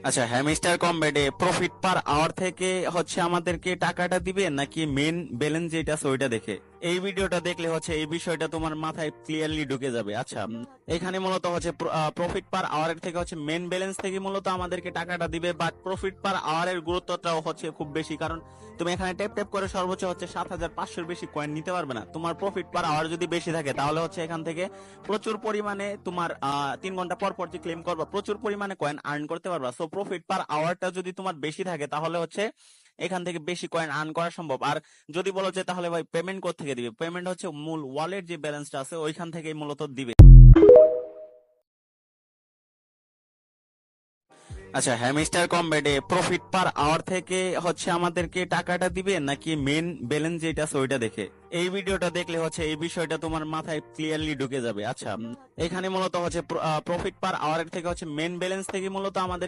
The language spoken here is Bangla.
আচ্ছা, হ্যামস্টার কম্বেটে প্রফিট পার আওয়ার থেকে হচ্ছে আমাদেরকে টাকাটা দিবে নাকি মেন ব্যালেন্স যেটা আছে ওইটা দেখে? এই ভিডিওটা দেখলে হচ্ছে এই বিষয়টা তোমার মাথায় ক্লিয়ারলি ঢুকে যাবে। আচ্ছা, এখানে মূলত হচ্ছে প্রফিট পার আওয়ারের থেকে হচ্ছে মেন ব্যালেন্স থেকে মূলত আমাদেরকে টাকাটা দিবে, বাট প্রফিট পার আওয়ারের গুরুত্বটাও হচ্ছে খুব বেশি, কারণ তুমি এখানে ট্যাপ ট্যাপ করে সর্বোচ্চ হচ্ছে 7,500 বেশি কয়েন নিতে পারবে না। তোমার প্রফিট পার আওয়ার যদি বেশি থাকে তাহলে হচ্ছে এখান থেকে প্রচুর পরিমাণে তোমার 3 ঘন্টা পর পর যে ক্লেম করবা প্রচুর পরিমাণে কয়েন আর্ন করতে পারবা। সো প্রফিট পার আওয়ারটা যদি তোমার বেশি থাকে তাহলে হচ্ছে এখান থেকে বেশি কয়েন আর্ন করা সম্ভব। আর যদি বলো যে তাহলে ভাই পেমেন্ট কোথা থেকে দিবে, পেমেন্ট হচ্ছে মূল ওয়ালেট যে ব্যালেন্সটা আছে ওইখান থেকেই মূলত দিবে। আচ্ছা, হ্যামস্টার কম্বেটে প্রফিট পার আওয়ার থেকে হচ্ছে আমাদেরকে টাকাটা দিবে নাকি মেন ব্যালেন্স যেটা আছে ওইটা দেখে? এই ভিডিওটা দেখলে হচ্ছে এই বিষয়টা তোমার মাথায় ক্লিয়ারলি ঢুকে যাবে। আচ্ছা, এখানে মূলত হচ্ছে প্রফিট পার আওয়ারের থেকে হচ্ছে মেন ব্যালেন্স থেকে মূলত আমাদের